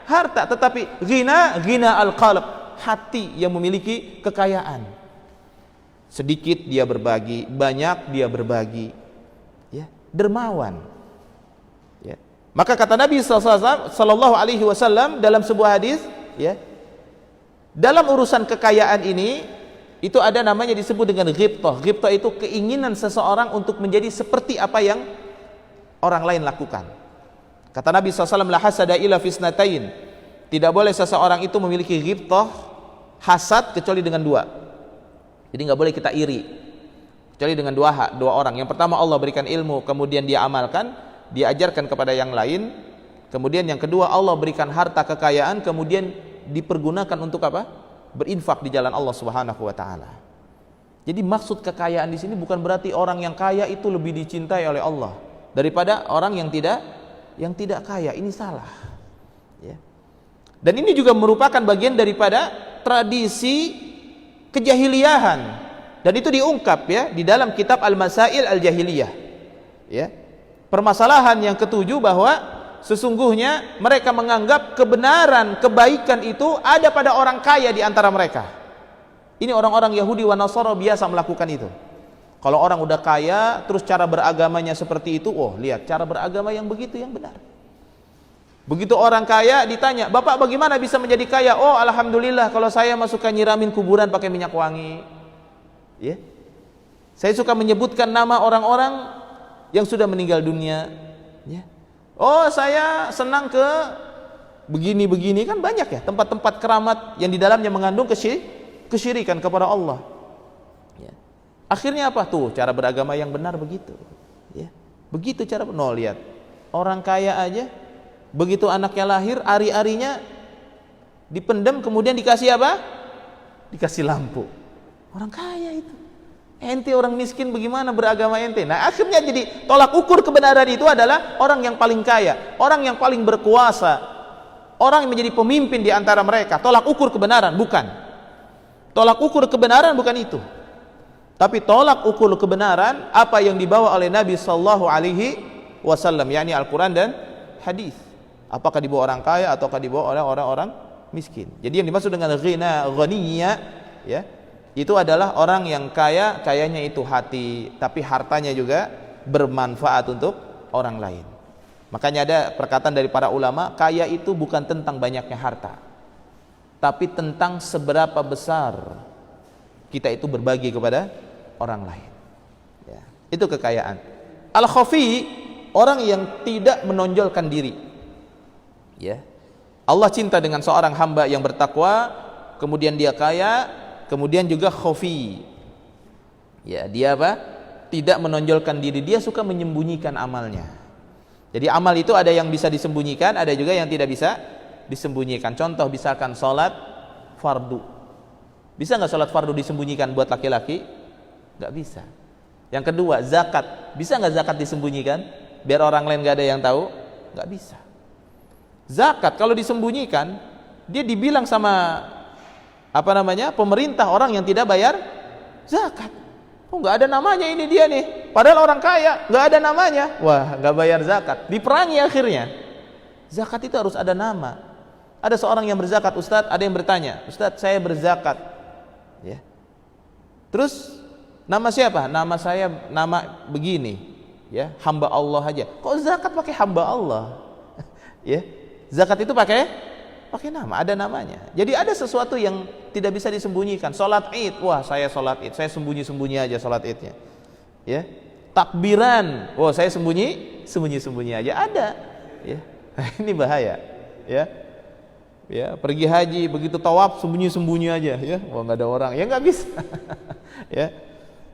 harta, tetapi ghina al-qalb, hati yang memiliki kekayaan. Sedikit dia berbagi, banyak dia berbagi, ya, dermawan. Ya. Maka kata Nabi sallallahu alaihi wasallam dalam sebuah hadis, ya, dalam urusan kekayaan ini itu ada namanya disebut dengan ghibtah. Ghibtah itu keinginan seseorang untuk menjadi seperti apa yang orang lain lakukan. Kata Nabi SAW, la hasada illa fisnatain, tidak boleh seseorang itu memiliki ghibtah, hasad, kecuali dengan dua. Jadi nggak boleh kita iri kecuali dengan dua orang. Yang pertama, Allah berikan ilmu, kemudian dia amalkan, dia ajarkan kepada yang lain. Kemudian yang kedua, Allah berikan harta kekayaan, kemudian dipergunakan untuk apa? Berinfak di jalan Allah Subhanahu wa Ta'ala. Jadi maksud kekayaan di sini bukan berarti orang yang kaya itu lebih dicintai oleh Allah daripada orang yang tidak kaya. Ini salah. Ya. Dan ini juga merupakan bagian daripada tradisi kejahiliahan, dan itu diungkap, ya, di dalam kitab Al-Masail Al-Jahiliyah. Ya. Permasalahan yang ketujuh, bahwa sesungguhnya mereka menganggap kebenaran, kebaikan itu ada pada orang kaya di antara mereka. Ini orang-orang Yahudi wa Nasara biasa melakukan itu. Kalau orang udah kaya terus cara beragamanya seperti itu, oh lihat cara beragama yang begitu yang benar. Begitu orang kaya ditanya, "Bapak bagaimana bisa menjadi kaya?" "Oh, alhamdulillah, kalau saya suka nyiramin kuburan pakai minyak wangi." Ya. Saya suka menyebutkan nama orang-orang yang sudah meninggal dunia, ya. "Oh, saya senang ke begini-begini." Kan banyak ya tempat-tempat keramat yang di dalamnya mengandung kesyirikan kepada Allah. Ya. Akhirnya apa tuh? Cara beragama yang benar begitu. Ya. Begitu cara lihat. Orang kaya aja begitu anaknya lahir, ari-arinya dipendam, kemudian dikasih apa? Dikasih lampu. Orang kaya itu. Ente orang miskin bagaimana beragama ente? Nah, akhirnya jadi tolak ukur kebenaran itu adalah orang yang paling kaya, orang yang paling berkuasa, orang yang menjadi pemimpin di antara mereka. Tolak ukur kebenaran, bukan. Tolak ukur kebenaran bukan itu. Tapi tolak ukur kebenaran apa yang dibawa oleh Nabi sallallahu alaihi wasallam, yakni Al-Qur'an dan hadis. Apakah dibawa orang kaya ataukah dibawa oleh orang-orang miskin. Jadi yang dimaksud dengan ghaniyya, ya, itu adalah orang yang kaya, kayanya itu hati, tapi hartanya juga bermanfaat untuk orang lain. Makanya ada perkataan dari para ulama, kaya itu bukan tentang banyaknya harta, tapi tentang seberapa besar kita itu berbagi kepada orang lain. Ya, itu kekayaan. Al-khafi, orang yang tidak menonjolkan diri. Ya, Allah cinta dengan seorang hamba yang bertakwa, kemudian dia kaya, kemudian juga khafi. Ya, dia apa? Tidak menonjolkan diri, dia suka menyembunyikan amalnya. Jadi amal itu ada yang bisa disembunyikan, ada juga yang tidak bisa disembunyikan. Contoh misalkan sholat fardu. Bisa nggak sholat fardu disembunyikan buat laki-laki? Nggak bisa. Yang kedua, zakat. Bisa nggak zakat disembunyikan biar orang lain nggak ada yang tahu? Nggak bisa. Zakat kalau disembunyikan, dia dibilang sama pemerintah orang yang tidak bayar zakat. Oh, nggak ada namanya ini dia nih. Padahal orang kaya, nggak ada namanya. Wah, nggak bayar zakat. Diperangi akhirnya. Zakat itu harus ada nama. Ada seorang yang berzakat, Ustadz, ada yang bertanya, Ustadz, saya berzakat. Ya. Terus nama siapa? Nama saya nama begini. Ya, hamba Allah aja. Kok zakat pakai hamba Allah? Ya. Zakat itu pakai nama, ada namanya. Jadi ada sesuatu yang tidak bisa disembunyikan. Salat Id, wah saya salat Id, saya sembunyi-sembunyi aja salat Idnya. Ya. Takbiran, wah saya sembunyi aja, ada. Ya. Ini bahaya. Ya. Ya, pergi haji begitu tawaf sembunyi-sembunyi aja, ya. Wah enggak ada orang, ya enggak bisa. Ya.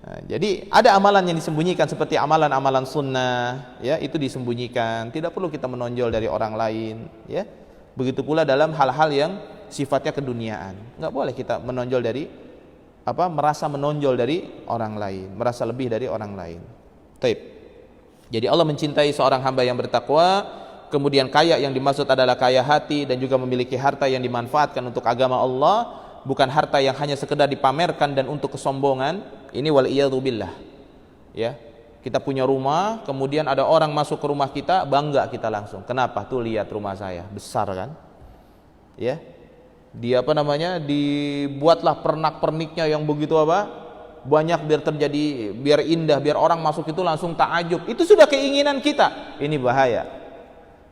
Nah, jadi ada amalan yang disembunyikan seperti amalan-amalan sunnah, ya, itu disembunyikan. Tidak perlu kita menonjol dari orang lain, ya. Begitu pula dalam hal-hal yang sifatnya keduniaan. Enggak boleh kita menonjol dari merasa menonjol dari orang lain, merasa lebih dari orang lain. Taib. Jadi Allah mencintai seorang hamba yang bertakwa, kemudian kaya yang dimaksud adalah kaya hati dan juga memiliki harta yang dimanfaatkan untuk agama Allah, bukan harta yang hanya sekedar dipamerkan dan untuk kesombongan. Ini wal iyadzu billah. Ya. Kita punya rumah, kemudian ada orang masuk ke rumah kita, bangga kita langsung. Kenapa? Tuh lihat rumah saya, besar kan? Ya. Dia dibuatlah pernak-perniknya yang begitu banyak biar indah, biar orang masuk itu langsung takjub. Itu sudah keinginan kita. Ini bahaya.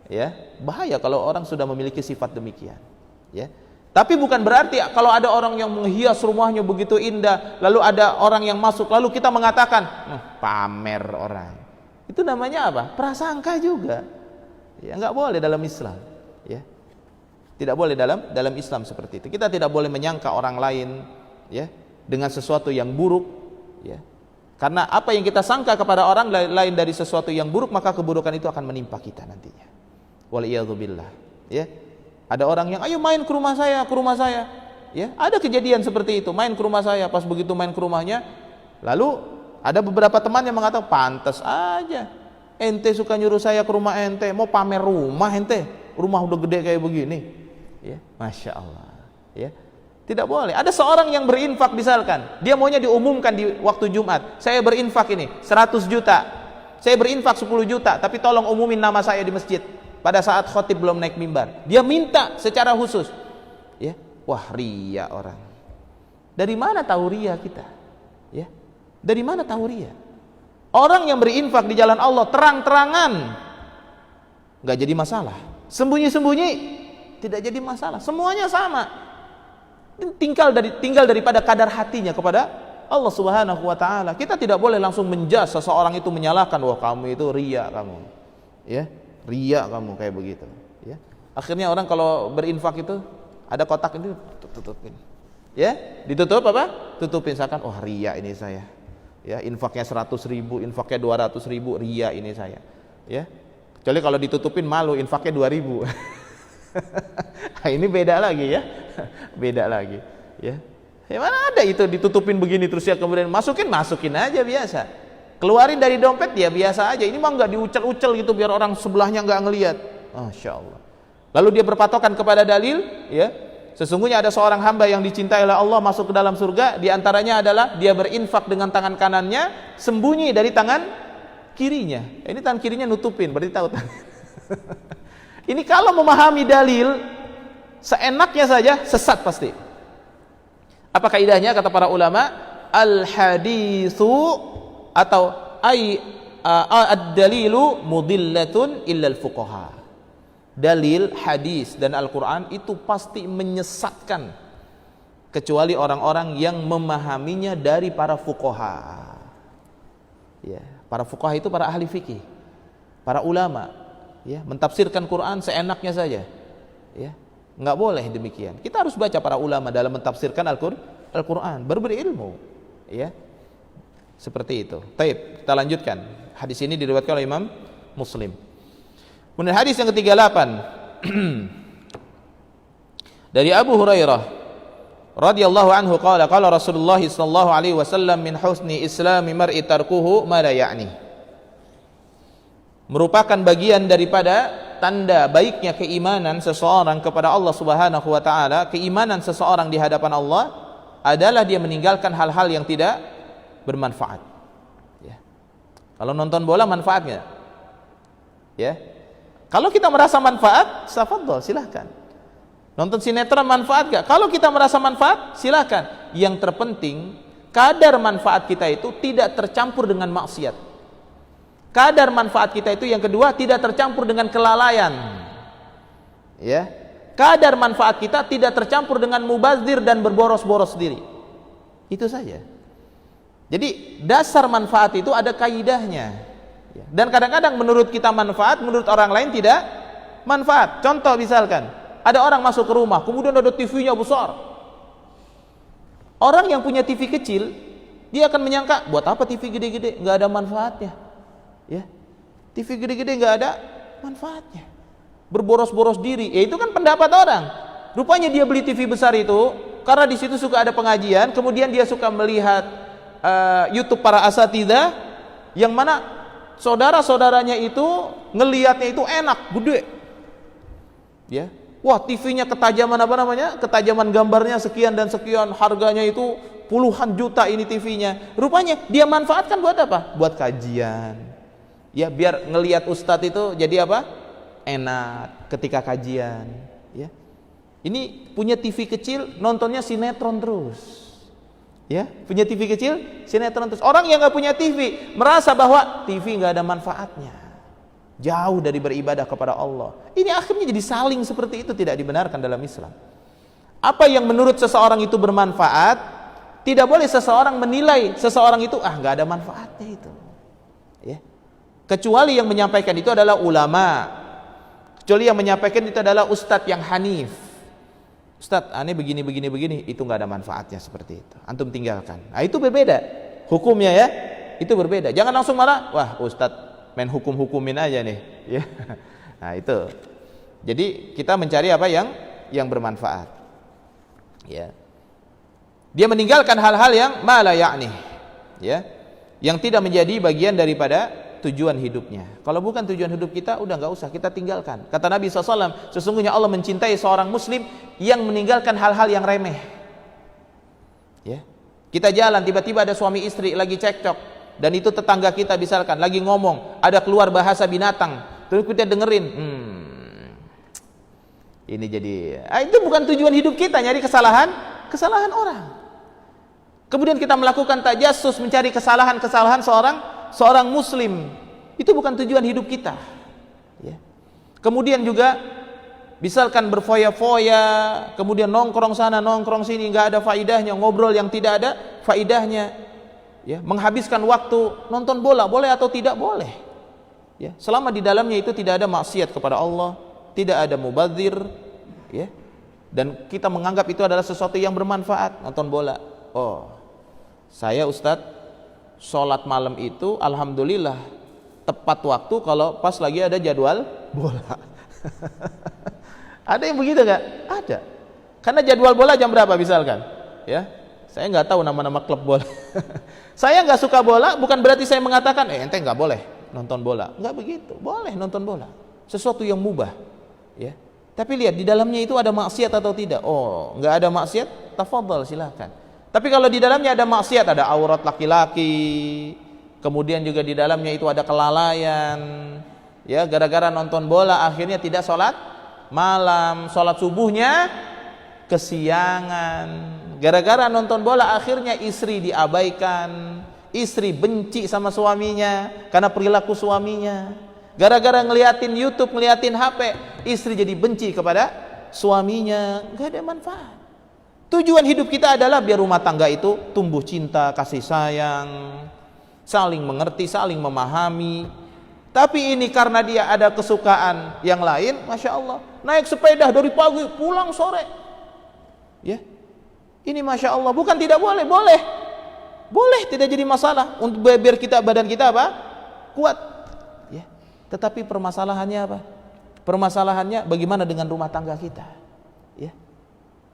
Ya, bahaya kalau orang sudah memiliki sifat demikian. Ya. Tapi bukan berarti kalau ada orang yang menghias rumahnya begitu indah, lalu ada orang yang masuk, lalu kita mengatakan, pamer orang. Itu namanya apa? Prasangka juga. Ya, enggak boleh dalam Islam. Ya. Tidak boleh dalam Islam seperti itu. Kita tidak boleh menyangka orang lain, ya, dengan sesuatu yang buruk, ya. Karena apa yang kita sangka kepada orang lain dari sesuatu yang buruk, maka keburukan itu akan menimpa kita nantinya. Wal iyadzu billah. Ya. Ada orang yang ayo main ke rumah saya. Ya, ada kejadian seperti itu, main ke rumah saya. Pas begitu main ke rumahnya, lalu ada beberapa teman yang mengatakan, pantas aja ente suka nyuruh saya ke rumah ente, mau pamer rumah ente, rumah udah gede kayak begini. Ya, Masya Allah. Ya, tidak boleh. Ada seorang yang berinfak misalkan, dia maunya diumumkan di waktu Jumat, saya berinfak ini 100 juta, saya berinfak 10 juta, tapi tolong umumin nama saya di masjid. Pada saat khotib belum naik mimbar, dia minta secara khusus. Ya, wah ria orang. Dari mana tahu ria kita? Ya, dari mana tahu ria? Orang yang berinfak di jalan Allah terang-terangan, nggak jadi masalah. Sembunyi-sembunyi tidak jadi masalah. Semuanya sama. Tinggal daripada kadar hatinya kepada Allah Subhanahu Wa Taala. Kita tidak boleh langsung menjas seseorang itu, menyalahkan, wah kamu itu ria kamu. Ya. Ria kamu kayak begitu, ya. Akhirnya orang kalau berinfak itu ada kotak ini tutupin, ya, ditutup tutupin, misalkan, oh ria ini saya, ya, infaknya 100.000, infaknya 200.000, ria ini saya, ya. Kecuali kalau ditutupin malu, infaknya 2.000. Nah, ini beda lagi, ya, beda lagi, ya. Mana ada itu ditutupin begini terus ya, kemudian masukin aja biasa. Keluarin dari dompet dia biasa aja. Ini mah nggak diucel-ucel gitu biar orang sebelahnya nggak ngelihat. Masya Allah. Lalu dia berpatokan kepada dalil, ya. Sesungguhnya ada seorang hamba yang dicintai oleh Allah masuk ke dalam surga. Di antaranya adalah dia berinfak dengan tangan kanannya, sembunyi dari tangan kirinya. Ini tangan kirinya nutupin, berarti tahu tangan. Ini kalau memahami dalil seenaknya saja sesat pasti. Apa kaidahnya kata para ulama? Al haditsu atau ad-dalilu mudillatun illal fuqaha. Dalil, hadis dan Al-Quran itu pasti menyesatkan kecuali orang-orang yang memahaminya dari para fuqaha. Ya, para fuqaha itu para ahli fikih, para ulama, ya, mentafsirkan Quran seenaknya saja. Ya, nggak boleh demikian. Kita harus baca para ulama dalam mentafsirkan Al-Quran, berilmu. Ya, seperti itu. Baik, kita lanjutkan. Hadis ini diriwayatkan oleh Imam Muslim. Kemudian hadis yang ke-38 dari Abu Hurairah radhiyallahu anhu qala qala Rasulullah sallallahu alaihi wasallam min husni islami mar'i tarkuhu ma la ya'ni. Merupakan bagian daripada tanda baiknya keimanan seseorang kepada Allah Subhanahu wa taala, keimanan seseorang di hadapan Allah adalah dia meninggalkan hal-hal yang tidak bermanfaat. Ya. Kalau nonton bola manfaatnya? Ya. Kalau kita merasa manfaat, tafadhol, silahkan. Nonton sinetron manfaat gak? Kalau kita merasa manfaat, silahkan. Yang terpenting, kadar manfaat kita itu tidak tercampur dengan maksiat. Kadar manfaat kita itu yang kedua tidak tercampur dengan kelalaian. Ya. Kadar manfaat kita tidak tercampur dengan mubazir dan berboros-boros diri. Itu saja. Jadi dasar manfaat itu ada kaidahnya. Dan kadang-kadang menurut kita manfaat, menurut orang lain tidak manfaat. Contoh misalkan, ada orang masuk ke rumah, kemudian ada TV-nya besar. Orang yang punya TV kecil, dia akan menyangka, buat apa TV gede-gede? Nggak ada manfaatnya. Ya, TV gede-gede nggak ada manfaatnya. Berboros-boros diri, ya itu kan pendapat orang. Rupanya dia beli TV besar itu karena di situ suka ada pengajian, kemudian dia suka melihat YouTube para asatidzah, yang mana saudara-saudaranya itu ngelihatnya itu enak, gede. Ya. Wah, TV-nya ketajaman apa namanya? Ketajaman gambarnya sekian dan sekian, harganya itu puluhan juta ini TV-nya. Rupanya dia manfaatkan buat apa? Buat kajian. Ya, biar ngelihat ustadz itu jadi apa? Enak ketika kajian, ya. Ini punya TV kecil, nontonnya sinetron terus. Ya, punya TV kecil, sinetron terus. Orang yang nggak punya TV merasa bahwa TV nggak ada manfaatnya, jauh dari beribadah kepada Allah. Ini akhirnya jadi saling seperti itu, tidak dibenarkan dalam Islam. Apa yang menurut seseorang itu bermanfaat, tidak boleh seseorang menilai seseorang itu nggak ada manfaatnya itu. Ya, kecuali yang menyampaikan itu adalah ulama, kecuali yang menyampaikan itu adalah ustadz yang hanif. Ustadz, aneh begini, itu nggak ada manfaatnya seperti itu. Antum tinggalkan. Nah, itu berbeda. Hukumnya ya, itu berbeda. Jangan langsung marah, wah ustadz main hukum-hukumin aja nih. Ya. Nah itu. Jadi kita mencari apa yang bermanfaat. Ya. Dia meninggalkan hal-hal yang ma la ya'ni. Ya. Yang tidak menjadi bagian daripada tujuan hidupnya. Kalau bukan tujuan hidup kita, udah nggak usah, kita tinggalkan. Kata Nabi SAW, sesungguhnya Allah mencintai seorang muslim yang meninggalkan hal-hal yang remeh. Ya, kita jalan, tiba-tiba ada suami istri lagi cekcok, dan itu tetangga kita misalkan lagi ngomong, ada keluar bahasa binatang, terus kita dengerin, ini jadi, itu bukan tujuan hidup kita, nyari kesalahan orang. Kemudian kita melakukan tajassus, mencari kesalahan seorang muslim, itu bukan tujuan hidup kita. Ya. Kemudian juga misalkan berfoya-foya, kemudian nongkrong sana nongkrong sini, nggak ada faidahnya, ngobrol yang tidak ada faidahnya. Ya, menghabiskan waktu nonton bola, boleh atau tidak boleh? Ya, selama di dalamnya itu tidak ada maksiat kepada Allah, tidak ada mubadzir, ya. Dan kita menganggap itu adalah sesuatu yang bermanfaat, nonton bola. Oh, saya Ustadz sholat malam itu alhamdulillah tepat waktu kalau pas lagi ada jadwal bola. Ada yang begitu nggak? Ada. Karena jadwal bola jam berapa misalkan? Ya, saya nggak tahu nama-nama klub bola. Saya nggak suka bola, bukan berarti saya mengatakan ente nggak boleh nonton bola. Nggak begitu. Boleh nonton bola. Sesuatu yang mubah. Ya. Tapi lihat di dalamnya itu ada maksiat atau tidak. Oh, nggak ada maksiat, tafadhol silahkan. Tapi kalau di dalamnya ada maksiat, ada aurat laki-laki, kemudian juga di dalamnya itu ada kelalaian, ya, gara-gara nonton bola akhirnya tidak sholat malam, sholat subuhnya kesiangan, gara-gara nonton bola akhirnya istri diabaikan, Istri benci sama suaminya karena perilaku suaminya. Gara-gara ngeliatin YouTube, ngeliatin HP, istri jadi benci kepada suaminya. Gak ada manfaat. Tujuan hidup kita adalah biar rumah tangga itu tumbuh cinta, kasih sayang, saling mengerti, saling memahami. Tapi ini karena dia ada kesukaan yang lain, Masya Allah, naik sepeda dari pagi pulang sore, ya, ini Masya Allah, bukan tidak boleh, boleh, tidak jadi masalah untuk biar kita, badan kita apa? Kuat, ya. Tetapi permasalahannya apa? Permasalahannya bagaimana dengan rumah tangga kita, ya.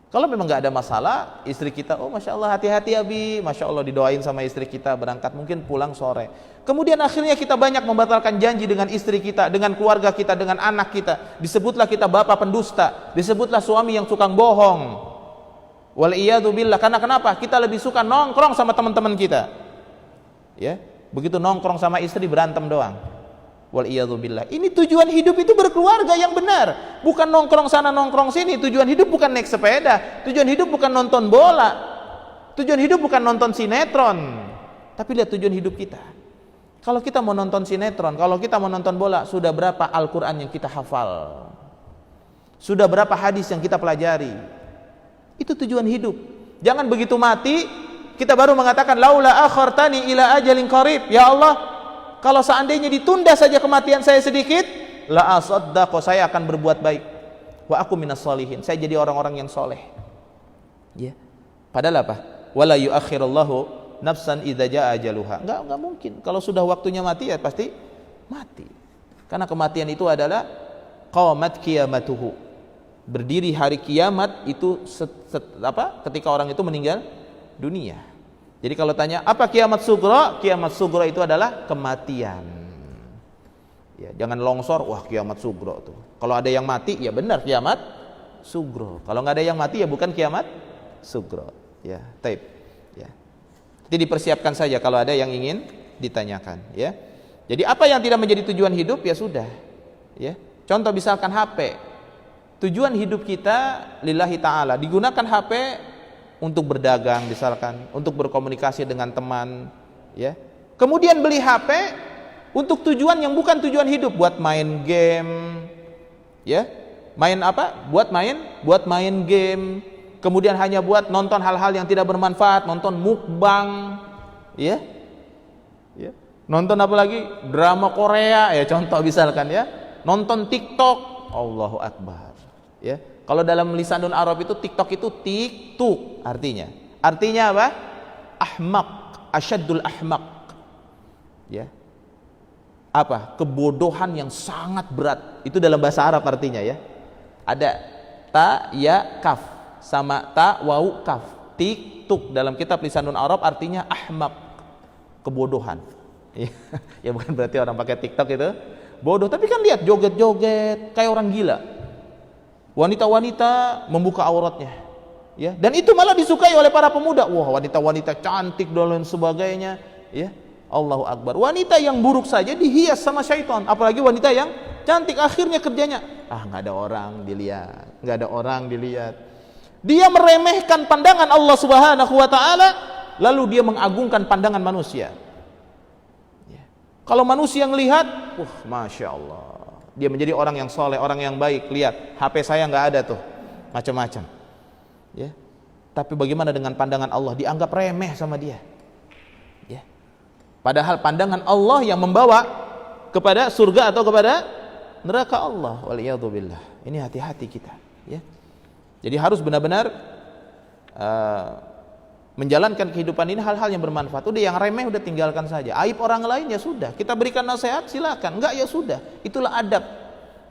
Kalau memang nggak ada masalah, istri kita, oh Masya Allah, hati-hati Abi, Masya Allah, didoain sama istri kita, berangkat mungkin pulang sore. Kemudian akhirnya kita banyak membatalkan janji dengan istri kita, dengan keluarga kita, dengan anak kita. Disebutlah kita bapak pendusta, disebutlah suami yang tukang bohong. Wal'iyadzubillah. Karena kenapa? Kita lebih suka nongkrong sama teman-teman kita, ya. Begitu nongkrong sama istri, berantem doang. Wal'iyadzubillah. Ini tujuan hidup itu berkeluarga yang benar, bukan nongkrong sana nongkrong sini. Tujuan hidup bukan naik sepeda, tujuan hidup bukan nonton bola, tujuan hidup bukan nonton sinetron. Tapi lihat tujuan hidup kita. Kalau kita mau nonton sinetron, kalau kita mau nonton bola, sudah berapa Al-Quran yang kita hafal, sudah berapa hadis yang kita pelajari. Itu tujuan hidup. Jangan begitu mati kita baru mengatakan laula akhartani ila ajalin qarib, ya Allah, kalau seandainya ditunda saja kematian saya sedikit, la asaddaqo, saya akan berbuat baik. Wa aku minas sholihin, saya jadi orang-orang yang soleh. Ya. Padahal apa? Wala yuakhirullahu nafsan idza jaa ajaluha. Enggak mungkin. Kalau sudah waktunya mati ya pasti mati. Karena kematian itu adalah qamat qiyamatuhu. Berdiri hari kiamat itu ketika orang itu meninggal dunia. Jadi kalau tanya apa kiamat sugro? Kiamat sugro itu adalah kematian. Ya, jangan longsor, wah kiamat sugro tuh. Kalau ada yang mati, ya benar kiamat sugro. Kalau nggak ada yang mati, ya bukan kiamat sugro. Ya, taib. Ya. Jadi dipersiapkan saja kalau ada yang ingin ditanyakan. Ya. Jadi apa yang tidak menjadi tujuan hidup ya sudah. Ya. Contoh misalkan HP. Tujuan hidup kita lillahi ta'ala. Digunakan HP untuk berdagang misalkan, untuk berkomunikasi dengan teman, ya. Kemudian beli HP untuk tujuan yang bukan tujuan hidup, buat main game, ya. Main apa? Buat main game. Kemudian hanya buat nonton hal-hal yang tidak bermanfaat, nonton mukbang, ya. Ya. Nonton apa lagi? Drama Korea, ya contoh misalkan, ya. Nonton TikTok, Allahu Akbar, ya. Kalau dalam lisanul Arab itu TikTok itu tiktuk artinya. Artinya apa? Ahmaq, asyaddul ahmaq. Ya. Apa? Kebodohan yang sangat berat. Itu dalam bahasa Arab artinya, ya. Ada ta, ya, kaf sama ta, wau, kaf. Tiktuk dalam kitab lisanul Arab artinya ahmaq, kebodohan. Ya bukan berarti orang pakai TikTok itu bodoh, tapi kan lihat joget-joget kayak orang gila. Wanita-wanita membuka auratnya, ya, dan itu malah disukai oleh para pemuda. Wah, wanita-wanita cantik dan lain sebagainya, ya. Allahu Akbar. Wanita yang buruk saja dihias sama syaitan, apalagi wanita yang cantik. Akhirnya kerjanya, nggak ada orang dilihat, nggak ada orang dilihat. Dia meremehkan pandangan Allah Subhanahu Wa Taala, lalu dia mengagungkan pandangan manusia. Ya. Kalau manusia yang lihat, masya Allah, dia menjadi orang yang soleh, orang yang baik. Lihat, HP saya nggak ada tuh, macam-macam. Ya. Tapi bagaimana dengan pandangan Allah? Dianggap remeh sama dia. Ya. Padahal pandangan Allah yang membawa kepada surga atau kepada neraka Allah. Waliyadzubillah. Ini hati-hati kita. Ya. Jadi harus benar-benar menjalankan kehidupan ini hal-hal yang bermanfaat. Udah yang remeh udah tinggalkan saja. Aib orang lain ya sudah, kita berikan nasihat silakan. Enggak ya sudah, itulah adab.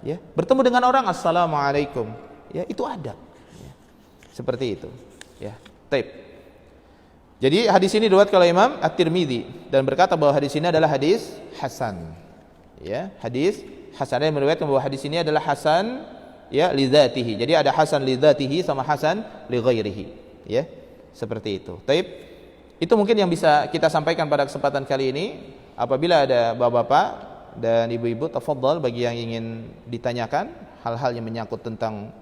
Ya, bertemu dengan orang assalamualaikum. Ya, itu adab. Ya. Seperti itu. Ya, taib. Jadi hadis ini diriwayatkan oleh Imam At-Tirmidzi dan berkata bahwa hadis ini adalah hadis hasan. Ya, hadis hasan, yang meriwayatkan bahwa hadis ini adalah hasan, ya, li dzatihi. Jadi ada hasan li dzatihi sama hasan li ghairihi. Ya. Seperti itu. Taib. Itu mungkin yang bisa kita sampaikan pada kesempatan kali ini. Apabila ada bapak-bapak dan ibu-ibu, tafadhal bagi yang ingin ditanyakan hal-hal yang menyangkut tentang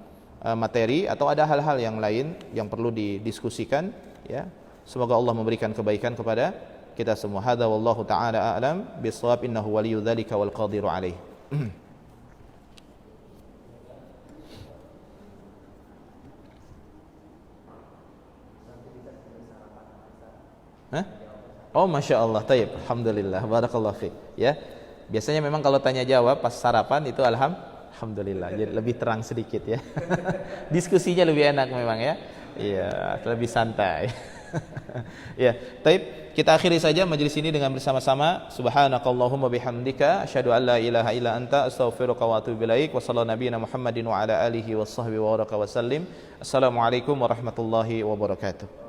materi atau ada hal-hal yang lain yang perlu didiskusikan, ya. Semoga Allah memberikan kebaikan kepada kita semua. Hadza wallahu taala a'lam bissawab, innahu waliyyu dzalika wal qadiru alaih. Hah? Oh, masya Allah, taib, alhamdulillah, barakallahu fiik. Ya, biasanya memang kalau tanya jawab pas sarapan itu alhamdulillah, jadi lebih terang sedikit ya. Diskusinya lebih enak memang ya. Iya, lebih santai. Ya, taib, kita akhiri saja majelis ini dengan bersama-sama. Subhanakallahumma bihamdika asyhadu an la ilaha illa anta astaghfiruka wa atubu ilaik. Wa sallallahu nabiyana Muhammadin wa ala alihi washabbihi wa baraka wa sallim. Assalamualaikum warahmatullahi wabarakatuh.